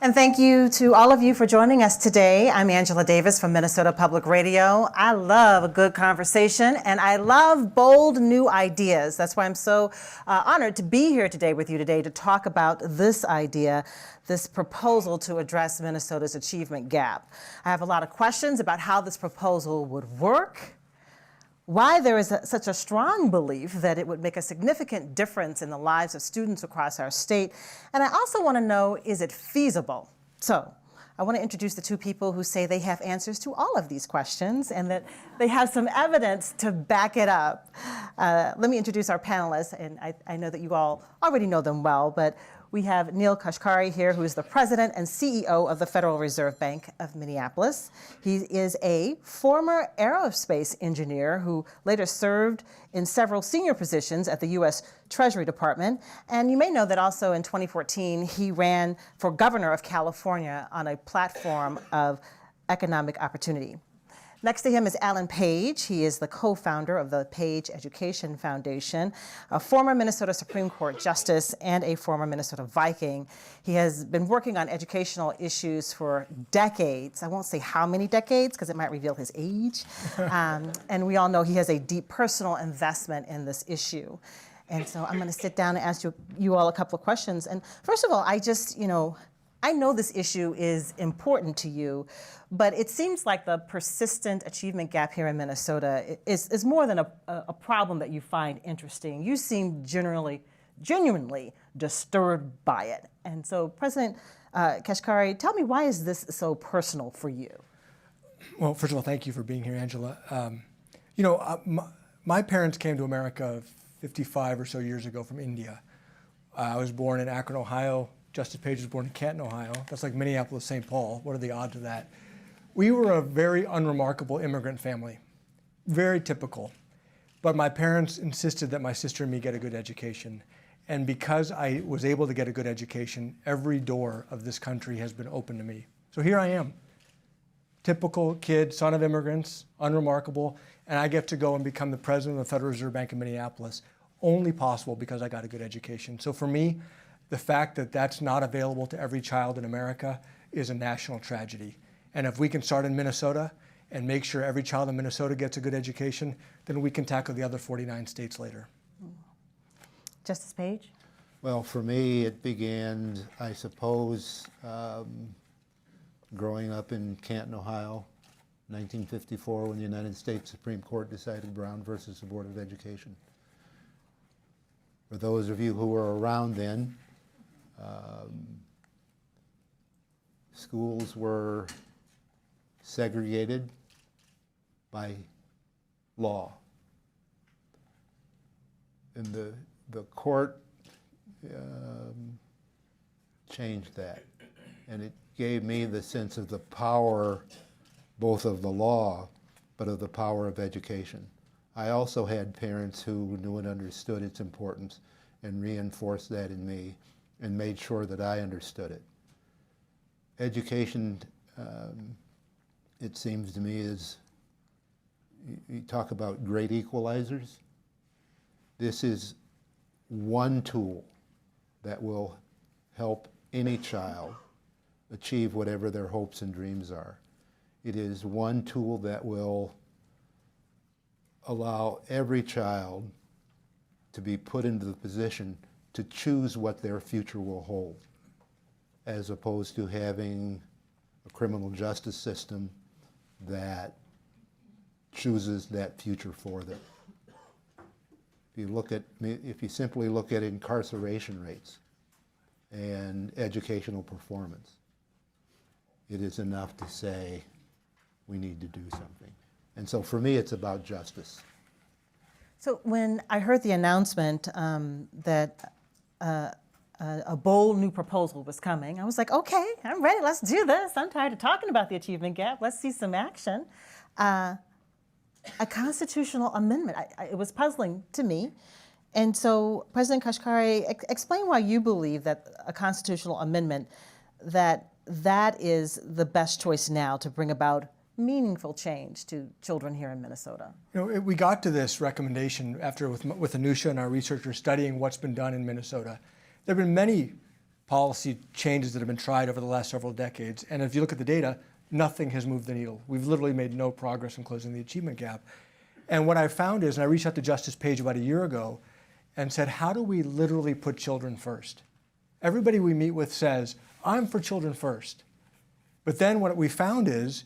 And thank you to all of you for joining us today. I'm Angela Davis from Minnesota Public Radio. I love a good conversation and I love bold new ideas. That's why I'm so honored to be here today with you today to talk about this idea, this proposal to address Minnesota's achievement gap. I have a lot of questions about how this proposal would work, why there is such a strong belief that it would make a significant difference in the lives of students across our state. And I also want to know, is it feasible? So I want to introduce the two people who say they have answers to all of these questions and that they have some evidence to back it up. Let me introduce our panelists, and I know that you all already know them well, but we have Neel Kashkari here, who is the president and CEO of the Federal Reserve Bank of Minneapolis. He is a former aerospace engineer who later served in several senior positions at the U.S. Treasury Department. And you may know that also in 2014, he ran for governor of California on a platform of economic opportunity. Next to him is Alan Page. He is the co-founder of the Page Education Foundation, a former Minnesota Supreme Court justice and a former Minnesota Viking. He has been working on educational issues for decades. I won't say how many decades because it might reveal his age. And we all know he has a deep personal investment in this issue. And so I'm going to sit down and ask you all a couple of questions. And first of all, I know this issue is important to you, but it seems like the persistent achievement gap here in Minnesota is more than a problem that you find interesting. You seem genuinely disturbed by it. And so, President Kashkari, tell me, why is this so personal for you? Well, first of all, thank you for being here, Angela. My parents came to America 55 or so years ago from India. I was born in Akron, Ohio. Justice Page was born in Canton, Ohio. That's like Minneapolis, St. Paul. What are the odds of that? We were a very unremarkable immigrant family, very typical. But my parents insisted that my sister and me get a good education. And because I was able to get a good education, every door of this country has been open to me. So here I am, typical kid, son of immigrants, unremarkable, and I get to go and become the president of the Federal Reserve Bank of Minneapolis, only possible because I got a good education. So for me, the fact that that's not available to every child in America is a national tragedy. And if we can start in Minnesota and make sure every child in Minnesota gets a good education, then we can tackle the other 49 states later. Justice Page? Well, for me, it began, I suppose, growing up in Canton, Ohio, 1954, when the United States Supreme Court decided Brown versus the Board of Education. For those of you who were around then, schools were segregated by law. And the court changed that. And it gave me the sense of the power, both of the law, but of the power of education. I also had parents who knew and understood its importance and reinforced that in me and made sure that I understood it. Education, it seems to me, is, you talk about great equalizers. This is one tool that will help any child achieve whatever their hopes and dreams are. It is one tool that will allow every child to be put into the position to choose what their future will hold, as opposed to having a criminal justice system that chooses that future for them. If you simply look at incarceration rates and educational performance, it is enough to say we need to do something. And so for me, it's about justice. So when I heard the announcement that a bold new proposal was coming, I was like, okay, I'm ready, let's do this. I'm tired of talking about the achievement gap. Let's see some action. A constitutional amendment, it was puzzling to me. And so President Kashkari, explain why you believe that a constitutional amendment, that is the best choice now to bring about meaningful change to children here in Minnesota. We got to this recommendation after with Anusha and our researchers studying what's been done in Minnesota. There have been many policy changes that have been tried over the last several decades. And if you look at the data, nothing has moved the needle. We've literally made no progress in closing the achievement gap. And what I found is, and I reached out to Justice Page about a year ago and said, how do we literally put children first? Everybody we meet with says, I'm for children first. But then what we found is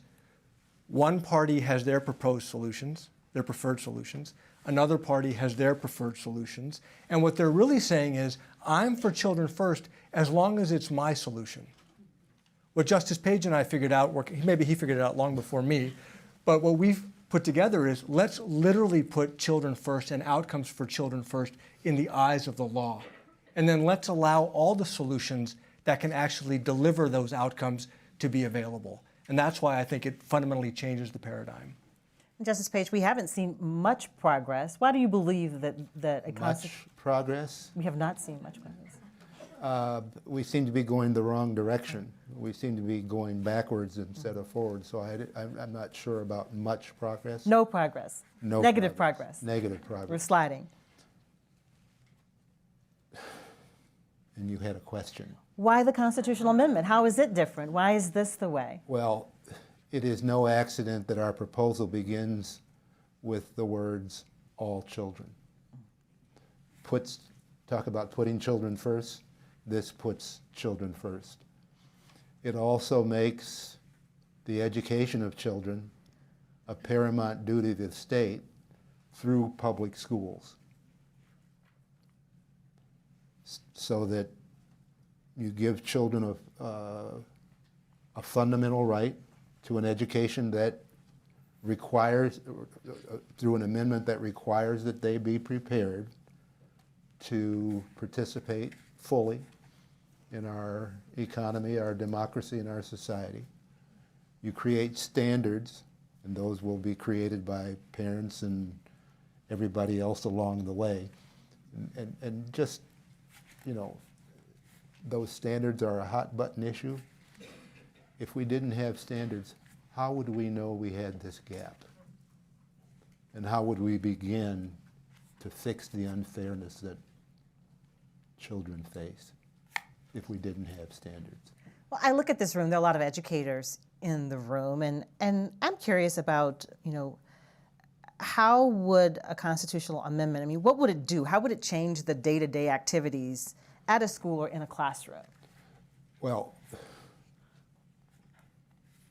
one party has their proposed solutions, their preferred solutions. Another party has their preferred solutions. And what they're really saying is, I'm for children first as long as it's my solution. What Justice Page and I figured out, maybe he figured it out long before me, but what we've put together is, let's literally put children first and outcomes for children first in the eyes of the law. And then let's allow all the solutions that can actually deliver those outcomes to be available. And that's why I think it fundamentally changes the paradigm. Justice Page, we haven't seen much progress. Why do you believe that a Much progress? We have not seen much progress. We seem to be going the wrong direction. We seem to be going backwards instead of forward. So I'm not sure about much progress. No progress. No Negative progress. Negative progress. We're sliding. And you had a question. Why the constitutional amendment? How is it different? Why is this the way? Well, it is no accident that our proposal begins with the words, all children. Talk about putting children first. This puts children first. It also makes the education of children a paramount duty of the state through public schools, so that you give children a fundamental right to an education that requires, through an amendment that requires that they be prepared to participate fully in our economy, our democracy, and our society. You create standards, and those will be created by parents and everybody else along the way. And just, you know, those standards are a hot button issue. If we didn't have standards, how would we know we had this gap? And how would we begin to fix the unfairness that children face if we didn't have standards? Well, I look at this room, there are a lot of educators in the room, and I'm curious about, you know, how would a constitutional amendment, I mean, what would it do? How would it change the day-to-day activities at a school or in a classroom? Well,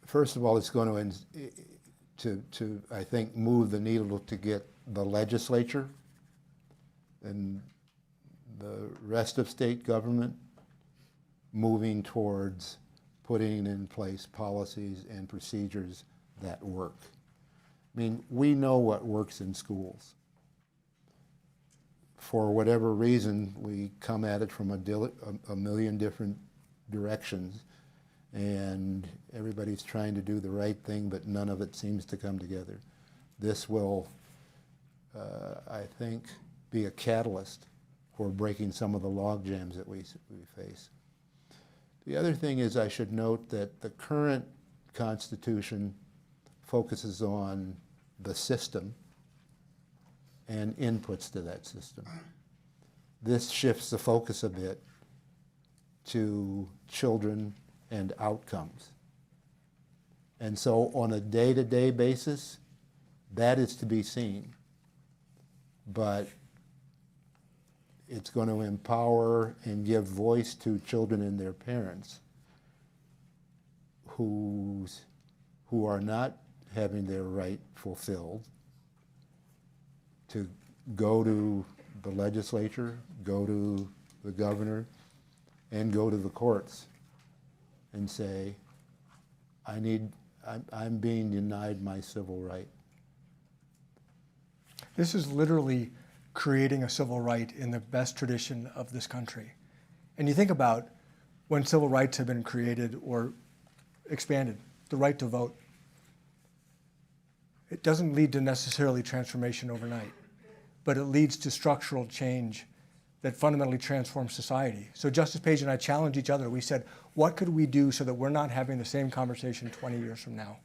first of all, it's going to I think, move the needle to get the legislature and the rest of state government moving towards putting in place policies and procedures that work. I mean, we know what works in schools. For whatever reason, we come at it from a million different directions, and everybody's trying to do the right thing, but none of it seems to come together. This will, I think, be a catalyst for breaking some of the log jams that we face. The other thing is, I should note that the current Constitution focuses on the system and inputs to that system. This shifts the focus a bit to children and outcomes. And so on a day-to-day basis, that is to be seen. But it's going to empower and give voice to children and their parents who are not having their right fulfilled, to go to the legislature, go to the governor, and go to the courts and say, I'm being denied my civil right. This is literally creating a civil right in the best tradition of this country. And you think about when civil rights have been created or expanded, the right to vote. It doesn't lead to necessarily transformation overnight, but it leads to structural change that fundamentally transforms society. So Justice Page and I challenged each other. We said, what could we do so that we're not having the same conversation 20 years from now?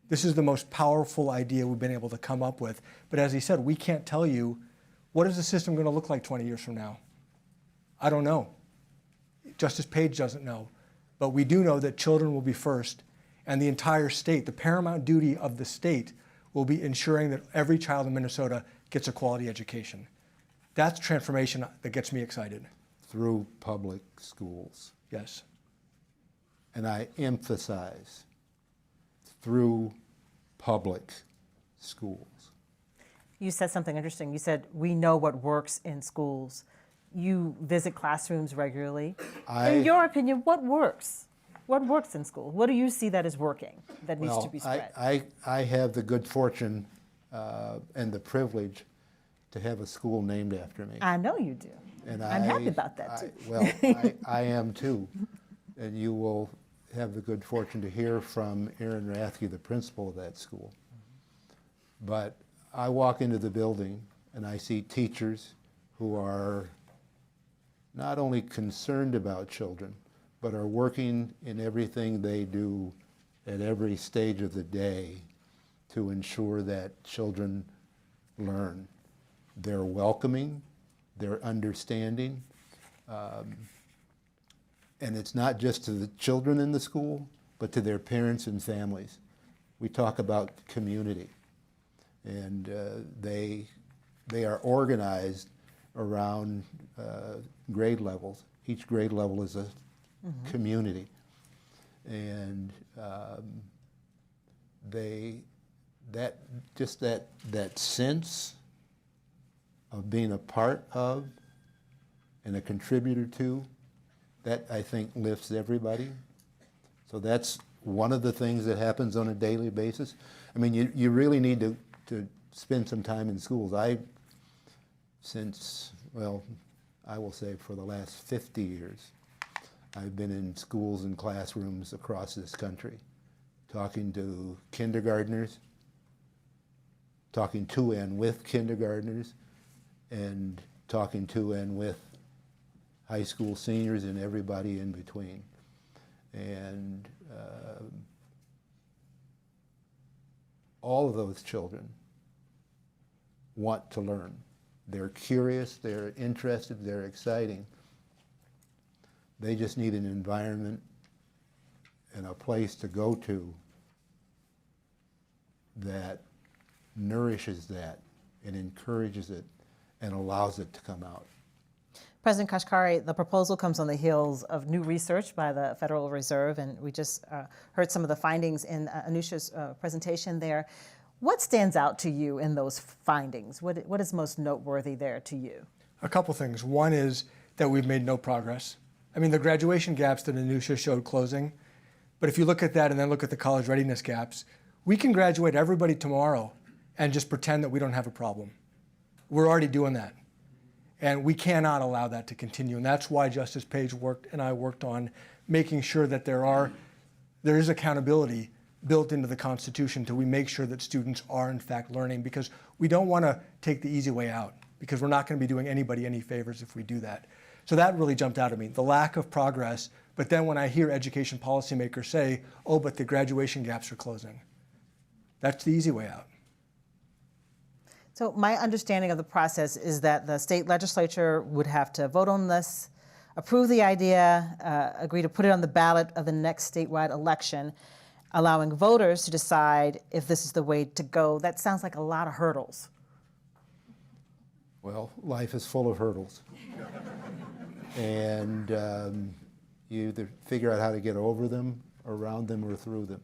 This is the most powerful idea we've been able to come up with. But as he said, we can't tell you, what is the system going to look like 20 years from now? I don't know. Justice Page doesn't know. But we do know that children will be first, and the entire state, the paramount duty of the state, will be ensuring that every child in Minnesota gets a quality education. That's transformation that gets me excited. Through public schools. Yes. And I emphasize, through public schools. You said something interesting. You said, we know what works in schools. You visit classrooms regularly. In your opinion, what works? What works in school? What do you see that is working, that needs to be spread? I have the good fortune and the privilege to have a school named after me. I know you do. And I'm happy about that, too. I am too. And you will have the good fortune to hear from Aaron Rathke, the principal of that school. But I walk into the building and I see teachers who are not only concerned about children, but are working in everything they do at every stage of the day to ensure that children learn. They're welcoming, they're understanding, and it's not just to the children in the school, but to their parents and families. We talk about community, and they are organized around grade levels. Each grade level is a community, and that sense of being a part of and a contributor to, that I think lifts everybody. So that's one of the things that happens on a daily basis. I mean, you really need to spend some time in schools. I will say for the last 50 years, I've been in schools and classrooms across this country, talking to kindergartners, talking to and with kindergartners, and talking to and with high school seniors and everybody in between. And all of those children want to learn. They're curious, they're interested, they're exciting. They just need an environment and a place to go to that nourishes that and encourages it and allows it to come out. President Kashkari, the proposal comes on the heels of new research by the Federal Reserve, and we just heard some of the findings in Anusha's presentation there. What stands out to you in those findings? What is most noteworthy there to you? A couple things. One is that we've made no progress. I mean, the graduation gaps that Anusha showed closing, but if you look at that and then look at the college readiness gaps, we can graduate everybody tomorrow and just pretend that we don't have a problem. We're already doing that. And we cannot allow that to continue. And that's why Justice Page and I worked on making sure that there is accountability built into the Constitution till we make sure that students are in fact learning, because we don't want to take the easy way out, because we're not going to be doing anybody any favors if we do that. So that really jumped out at me, the lack of progress. But then when I hear education policymakers say, oh, but the graduation gaps are closing, that's the easy way out. So my understanding of the process is that the state legislature would have to vote on this, approve the idea, agree to put it on the ballot of the next statewide election, allowing voters to decide if this is the way to go. That sounds like a lot of hurdles. Well, life is full of hurdles. And you either figure out how to get over them, around them, or through them.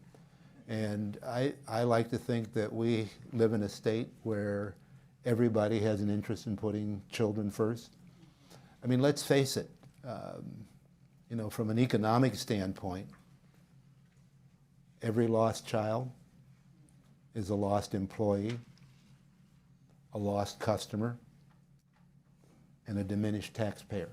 And I like to think that we live in a state where everybody has an interest in putting children first. I mean, let's face it, from an economic standpoint, every lost child is a lost employee, a lost customer, and a diminished taxpayer.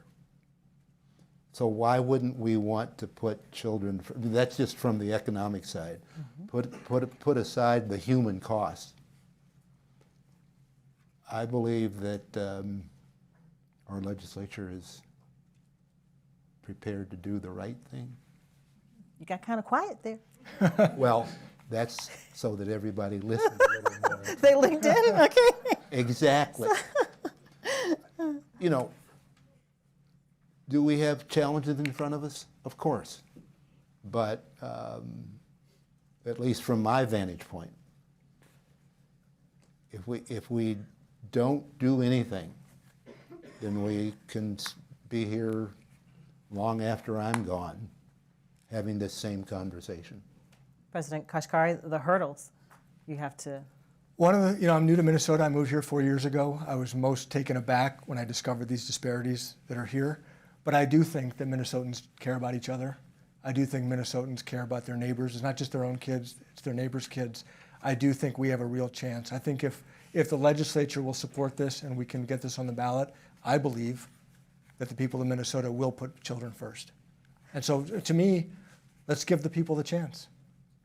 So why wouldn't we want to put children, that's just from the economic side, put aside the human cost. I believe that our legislature is prepared to do the right thing. You got kind of quiet there. Well, that's so that everybody listens a little more. They linked in? Okay. Exactly. Do we have challenges in front of us? Of course. But at least from my vantage point, if we don't do anything, then we can be here long after I'm gone having this same conversation. President Kashkari, the hurdles you have to. One of the, I'm new to Minnesota. I moved here 4 years ago. I was most taken aback when I discovered these disparities that are here. But I do think that Minnesotans care about each other. I do think Minnesotans care about their neighbors. It's not just their own kids, it's their neighbors' kids. I do think we have a real chance. I think if the legislature will support this and we can get this on the ballot, I believe that the people of Minnesota will put children first. And so to me, let's give the people the chance.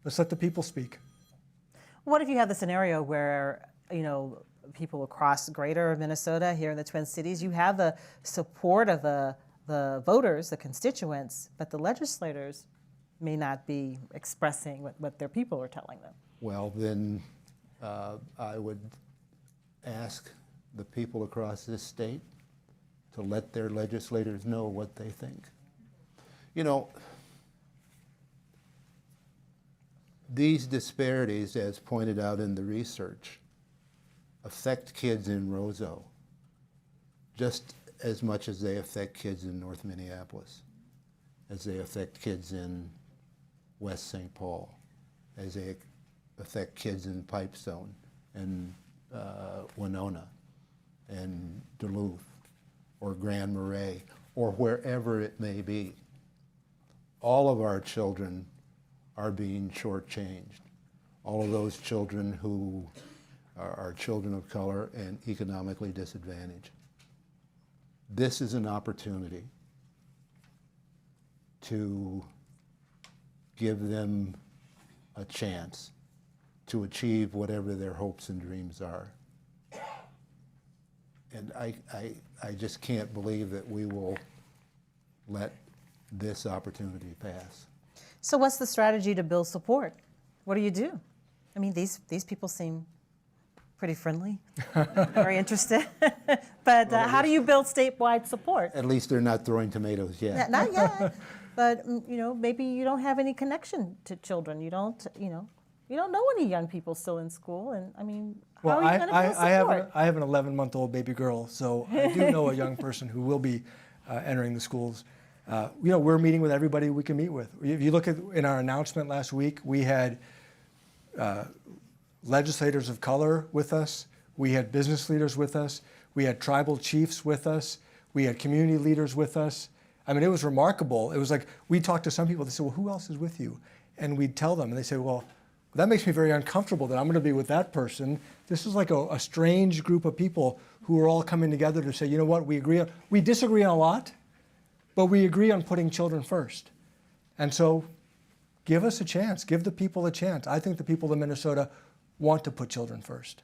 Let's let the people speak. What if you have the scenario where, people across greater Minnesota, here in the Twin Cities, you have the support of the voters, the constituents, but the legislators may not be expressing what their people are telling them? Well, then I would ask the people across this state to let their legislators know what they think. These disparities, as pointed out in the research, affect kids in Roseau just as much as they affect kids in North Minneapolis, as they affect kids in West St. Paul, as they affect kids in Pipestone and Winona and Duluth or Grand Marais or wherever it may be. All of our children are being shortchanged. All of those children who are children of color and economically disadvantaged. This is an opportunity to give them a chance to achieve whatever their hopes and dreams are. And I just can't believe that we will let this opportunity pass. So what's the strategy to build support? What do you do? I mean, these people seem pretty friendly, very interested. But how do you build statewide support? At least they're not throwing tomatoes yet. Not yet. But maybe you don't have any connection to children. You don't know any young people still in school. And I mean, how are you going to build support? I have an 11-month-old baby girl, so I do know a young person who will be entering the schools. We're meeting with everybody we can meet with. If you look in our announcement last week, we had legislators of color with us. We had business leaders with us. We had tribal chiefs with us. We had community leaders with us. I mean, it was remarkable. It was like we talked to some people. They said, well, who else is with you? And we'd tell them, and they said, well, that makes me very uncomfortable that I'm going to be with that person. This is like a strange group of people who are all coming together to say, you know what, we disagree on a lot, but we agree on putting children first. And so give us a chance. Give the people a chance. I think the people of Minnesota want to put children first.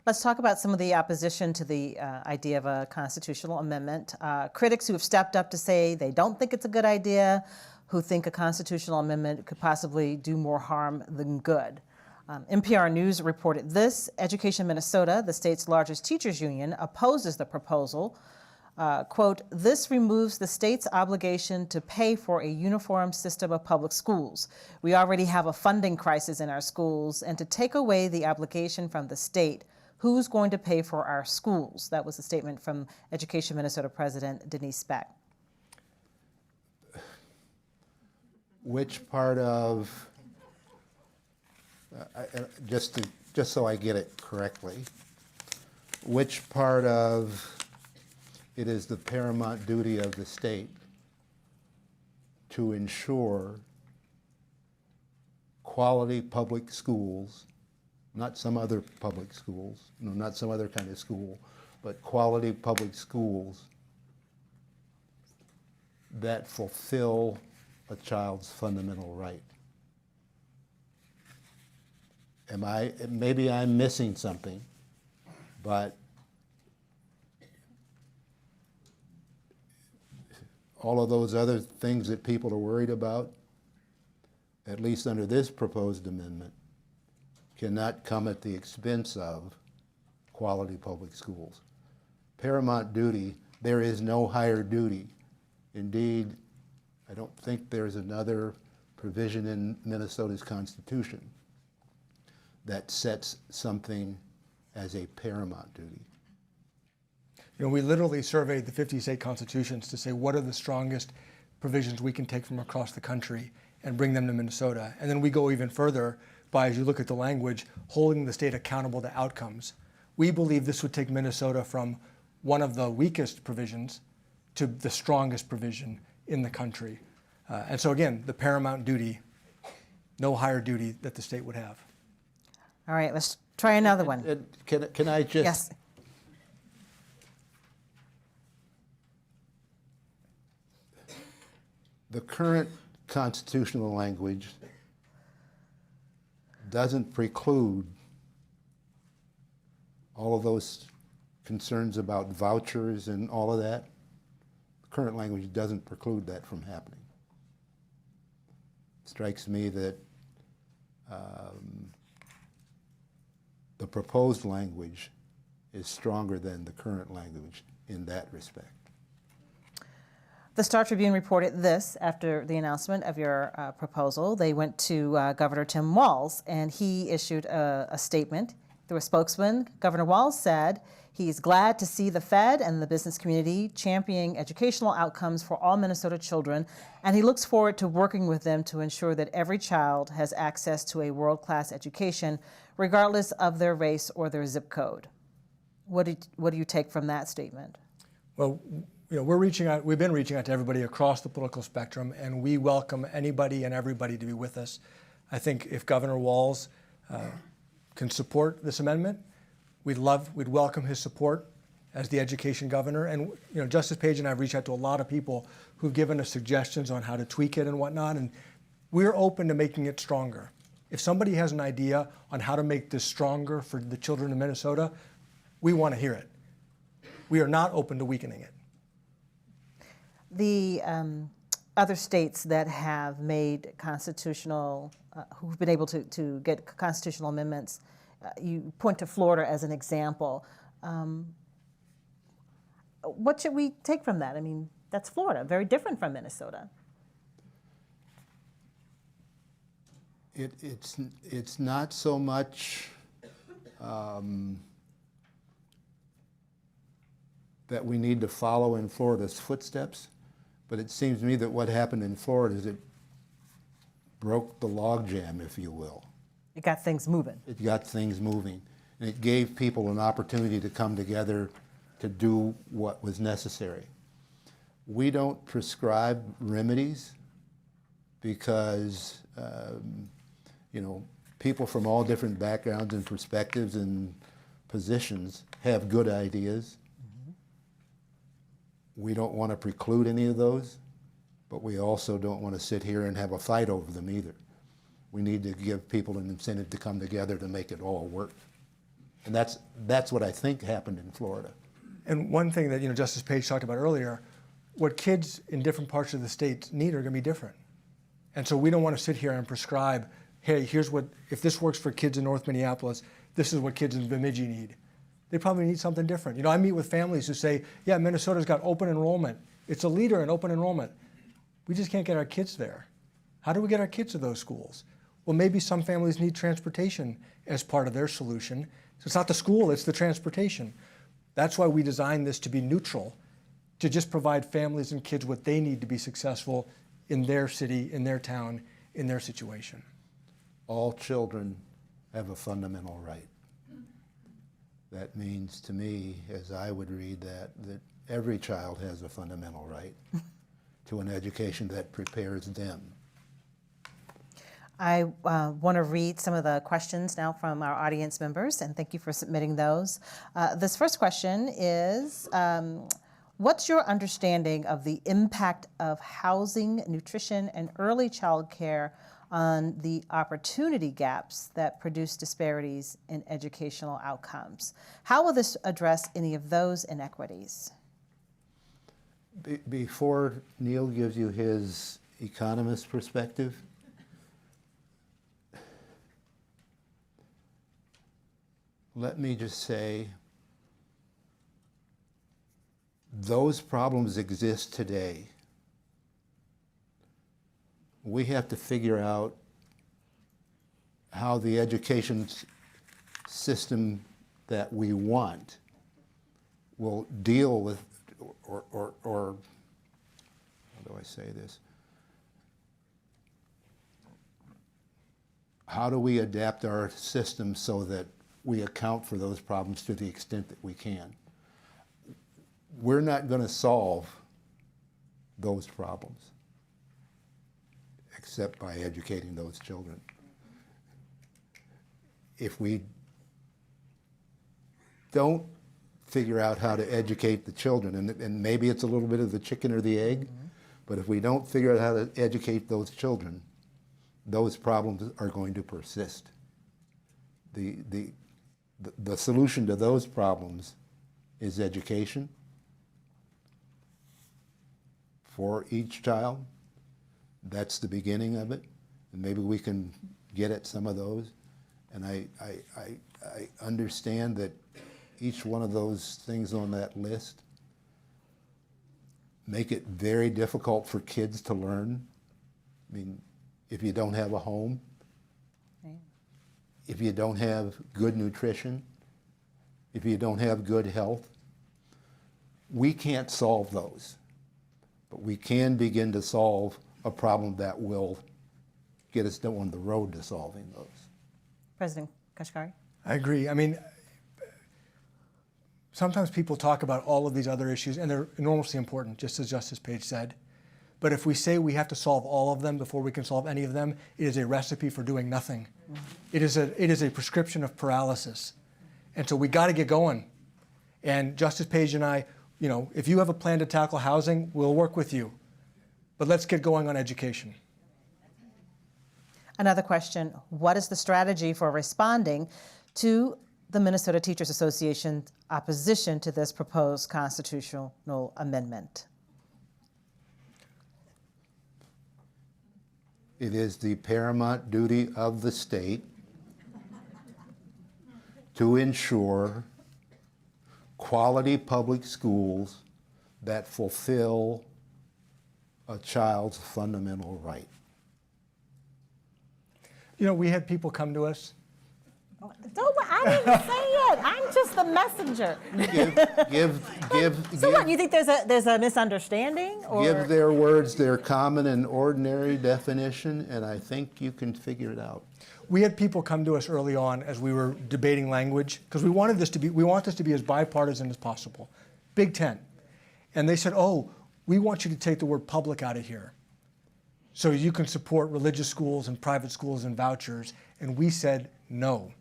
Let's talk about some of the opposition to the idea of a constitutional amendment. Critics who have stepped up to say they don't think it's a good idea, who think a constitutional amendment could possibly do more harm than good. NPR News reported this. Education Minnesota, the state's largest teachers union, opposes the proposal. Quote, this removes the state's obligation to pay for a uniform system of public schools. We already have a funding crisis in our schools, and to take away the obligation from the state, who's going to pay for our schools? That was a statement from Education Minnesota President Denise Speck. Which part of, just so I get it correctly, which part of it is the paramount duty of the state to ensure quality public schools, not some other public schools, not some other kind of school, but quality public schools that fulfill a child's fundamental right? Maybe I'm missing something, but all of those other things that people are worried about, at least under this proposed amendment, cannot come at the expense of quality public schools. Paramount duty, there is no higher duty Indeed, I don't think there's another provision in Minnesota's Constitution that sets something as a paramount duty. You know, we literally surveyed the 50 state constitutions to say what are the strongest provisions we can take from across the country and bring them to Minnesota. And then we go even further by, as you look at the language, holding the state accountable to outcomes. We believe this would take Minnesota from one of the weakest provisions to the strongest provision in the country. And so again, the paramount duty, no higher duty that the state would have. All right, let's try another one. Can I just? Yes. The current constitutional language doesn't preclude all of those concerns about vouchers and all of that. The current language doesn't preclude that from happening. It strikes me that the proposed language is stronger than the current language in that respect. The Star Tribune reported this after the announcement of your proposal. They went to Governor Tim Walz, and he issued a statement through a spokesman. Governor Walz said he's glad to see the Fed and the business community championing educational outcomes for all Minnesota children, and he looks forward to working with them to ensure that every child has access to a world-class education, regardless of their race or their zip code. What do you take from that statement? Well, you know, we've been reaching out to everybody across the political spectrum, and we welcome anybody and everybody to be with us. I think if Governor Walz can support this amendment, we'd welcome his support as the education governor. And you know, Justice Page and I have reached out to a lot of people who've given us suggestions on how to tweak it and whatnot, and we're open to making it stronger. If somebody has an idea on how to make this stronger for the children of Minnesota, we want to hear it. We are not open to weakening it. The other states that have made constitutional, who've been able to get constitutional amendments, you point to Florida as an example. What should we take from that? I mean, that's Florida, very different from Minnesota. It's not so much that we need to follow in Florida's footsteps, but it seems to me that what happened in Florida is it broke the logjam, if you will. It got things moving. It got things moving, and it gave people an opportunity to come together to do what was necessary. We don't prescribe remedies because you know, people from all different backgrounds and perspectives and positions have good ideas. We don't want to preclude any of those, but we also don't want to sit here and have a fight over them either. We need to give people an incentive to come together to make it all work. And that's what I think happened in Florida. And one thing that, you know, Justice Page talked about earlier, what kids in different parts of the state need are going to be different. And so we don't want to sit here and prescribe, hey, here's what, if this works for kids in North Minneapolis, this is what kids in Bemidji need. They probably need something different. You know, I meet with families who say, yeah, Minnesota's got open enrollment. It's a leader in open enrollment. We just can't get our kids there. How do we get our kids to those schools? Well, maybe some families need transportation as part of their solution. So it's not the school, it's the transportation. That's why we designed this to be neutral, to just provide families and kids what they need to be successful in their city, in their town, in their situation. All children have a fundamental right. That means to me, as I would read that every child has a fundamental right to an education that prepares them. I want to read some of the questions now from our audience members, and thank you for submitting those. This first question is, what's your understanding of the impact of housing, nutrition, and early child care on the opportunity gaps that produce disparities in educational outcomes? How will this address any of those inequities? Before Neel gives you his economist perspective, let me just say, those problems exist today We have to figure out how the education system that we want will deal with, or how do I say this? How do we adapt our system so that we account for those problems to the extent that we can? We're not going to solve those problems except by educating those children. If we don't figure out how to educate the children, and maybe it's a little bit of the chicken or the egg, but if we don't figure out how to educate those children, those problems are going to persist. The solution to those problems is education for each child. That's the beginning of it, and maybe we can get at some of those. And I understand that each one of those things on that list make it very difficult for kids to learn. I mean, if you don't have a home, Right. if you don't have good nutrition, if you don't have good health, we can't solve those. But we can begin to solve a problem that will get us down the road to solving those. President Kashkari? I agree. I mean, sometimes people talk about all of these other issues, and they're enormously important, just as Justice Page said. But if we say we have to solve all of them before we can solve any of them, it is a recipe for doing nothing. It is a prescription of paralysis. And so we got to get going. And Justice Page and I, you know, if you have a plan to tackle housing, we'll work with you. But let's get going on education. Another question, what is the strategy for responding to the Minnesota Teachers Association's opposition to this proposed constitutional amendment? It is the paramount duty of the state to ensure quality public schools that fulfill a child's fundamental right. You know, we had people come to us. I didn't say it. I'm just the messenger. So what? You think there's a misunderstanding? Or? Give their words their common and ordinary definition, and I think you can figure it out. We had people come to us early on as we were debating language, because we want this to be as bipartisan as possible. Big tent. And they said, oh, we want you to take the word public out of here so you can support religious schools and private schools and vouchers. And we said no.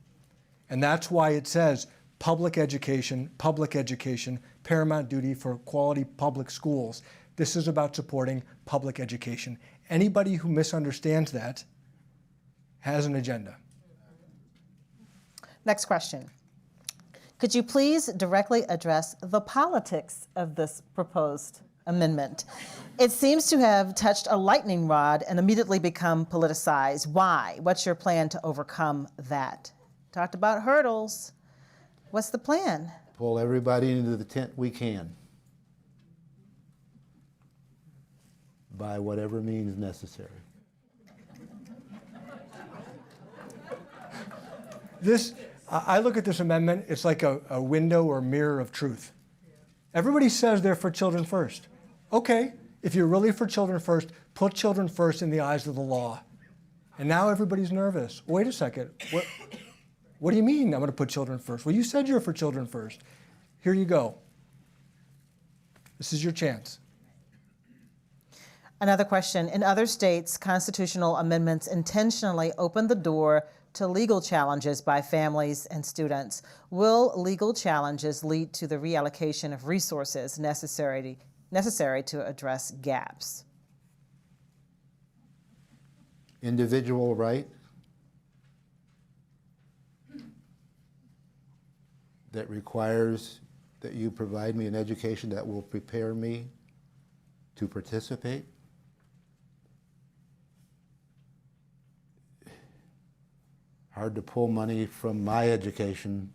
And that's why it says public education, paramount duty for quality public schools. This is about supporting public education. Anybody who misunderstands that has an agenda. Next question. Could you please directly address the politics of this proposed amendment? It seems to have touched a lightning rod and immediately become politicized. Why? What's your plan to overcome that? Talked about hurdles. What's the plan? Pull everybody into the tent we can by whatever means necessary. I look at this amendment, it's like a window or mirror of truth. Everybody says they're for children first. Okay, if you're really for children first, put children first in the eyes of the law. And now everybody's nervous. Wait a second. What do you mean I'm going to put children first? Well, you said you're for children first. Here you go. This is your chance. Another question. In other states, constitutional amendments intentionally open the door to legal challenges by families and students. Will legal challenges lead to the reallocation of resources necessary to address gaps? Individual right that requires that you provide me an education that will prepare me to participate. Hard to pull money from my education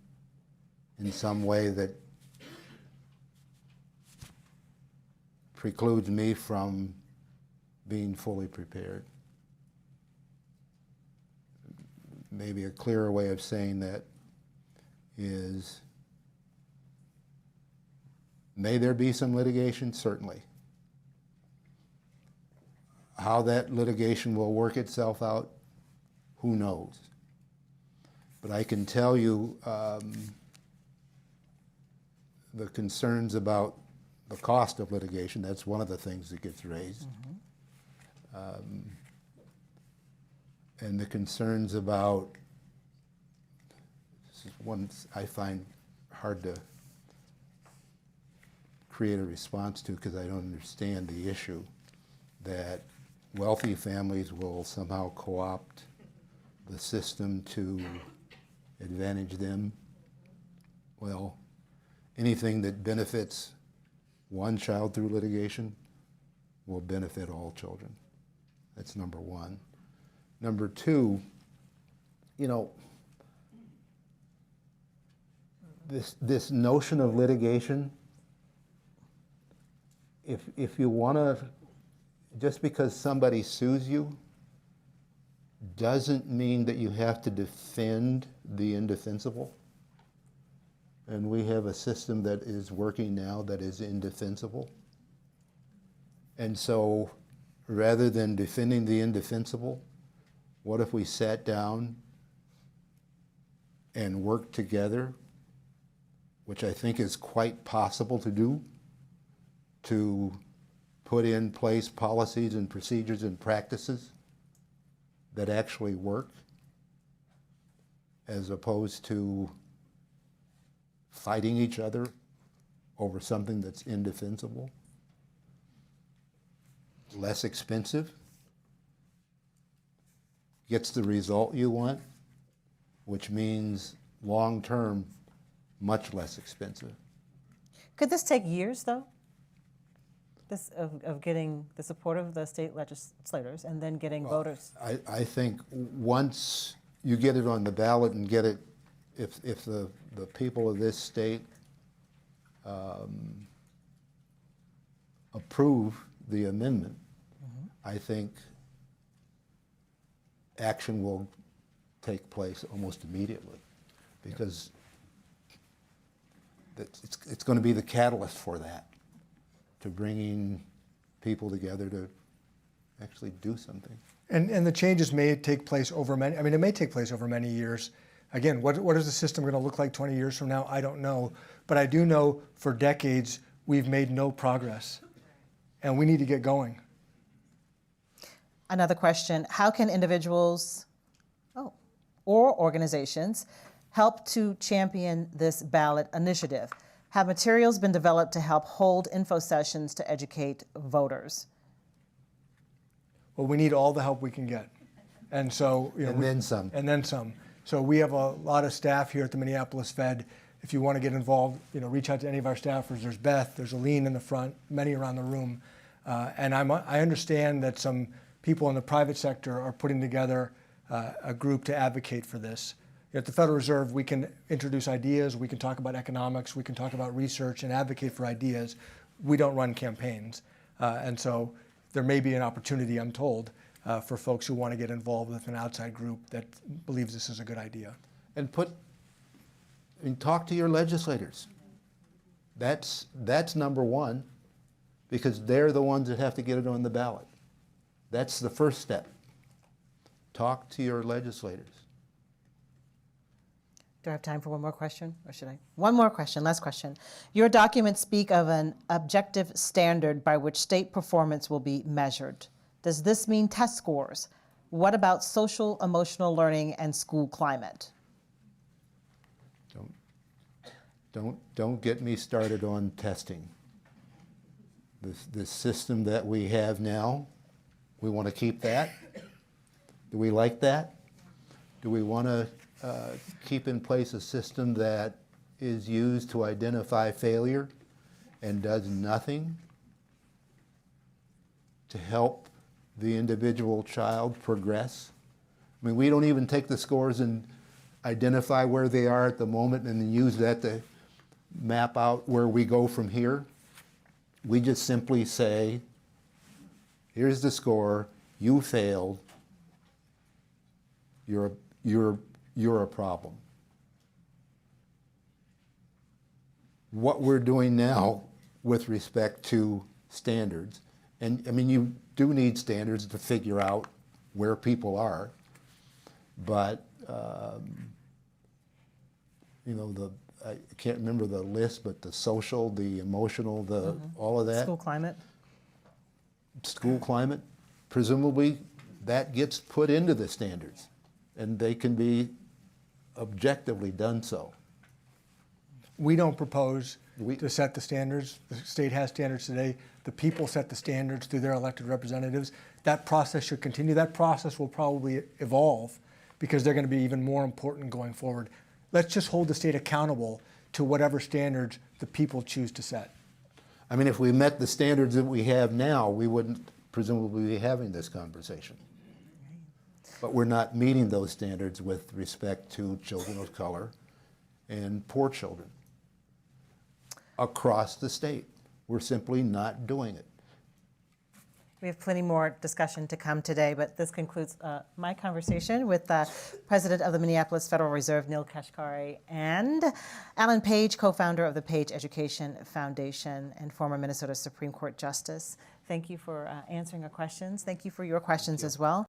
in some way that precludes me from being fully prepared. maybe a clearer way of saying that is, may there be some litigation? Certainly. How that litigation will work itself out, who knows? But I can tell you the concerns about the cost of litigation, that's one of the things that gets raised. And the concerns about, this is one I find hard to create a response to because I don't understand the issue, that wealthy families will somehow co-opt the system to advantage them. Well, anything that benefits one child through litigation will benefit all children. That's number one. Number two, you know, this notion of litigation, if you want to, just because somebody sues you, doesn't mean that you have to defend the indefensible. And we have a system that is working now that is indefensible. And so rather than defending the indefensible, what if we sat down and worked together, which I think is quite possible to do, to put in place policies and procedures and practices that actually work, as opposed to fighting each other over something that's indefensible, less expensive, gets the result you want, which means long-term, much less expensive. Could this take years, though? This of getting the support of the state legislators and then getting voters? I think once you get it on the ballot and get it, if the people of this state approve the amendment, I think action will take place almost immediately, because it's going to be the catalyst for that, to bringing people together to actually do something. And the changes may take place over many, I mean, it may take place over many years. Again, what is the system going to look like 20 years from now? I don't know. But I do know for decades we've made no progress, and we need to get going. Another question, how can individuals or organizations help to champion this ballot initiative? Have materials been developed to help hold info sessions to educate voters? Well, we need all the help we can get. And so, you know, And then some. And then some. So we have a lot of staff here at the Minneapolis Fed. If you want to get involved, you know, reach out to any of our staffers. There's Beth, there's Aline in the front, many around the room. And I understand that some people in the private sector are putting together a group to advocate for this. At the Federal Reserve, we can introduce ideas, we can talk about economics, we can talk about research and advocate for ideas. We don't run campaigns. And so there may be an opportunity, I'm told, for folks who want to get involved with an outside group that believes this is a good idea. And talk to your legislators. That's number one, because they're the ones that have to get it on the ballot. That's the first step. Talk to your legislators. Do I have time for one more question, or should I? One more question, last question. Your documents speak of an objective standard by which state performance will be measured. Does this mean test scores? What about social emotional learning and school climate? Don't get me started on testing. This system that we have now, we want to keep that. Do we like that? Do we want to keep in place a system that is used to identify failure and does nothing to help the individual child progress? I mean, we don't even take the scores and identify where they are at the moment and then use that to map out where we go from here. We just simply say, here's the score, you failed, you're a problem. What we're doing now with respect to standards, and I mean, you do need standards to figure out where people are, but you know, I can't remember the list, but the social, the emotional, all of that. School climate. School climate, presumably that gets put into the standards, and they can be objectively done so. We don't propose to set the standards. The state has standards today. The people set the standards through their elected representatives. That process should continue. That process will probably evolve because they're going to be even more important going forward. Let's just hold the state accountable to whatever standards the people choose to set. I mean, if we met the standards that we have now, we wouldn't presumably be having this conversation. But we're not meeting those standards with respect to children of color and poor children across the state. We're simply not doing it. We have plenty more discussion to come today, but this concludes my conversation with President of the Minneapolis Federal Reserve, Neel Kashkari, and Alan Page, co-founder of the Page Education Foundation and former Minnesota Supreme Court Justice. Thank you for answering our questions. Thank you for your questions as well.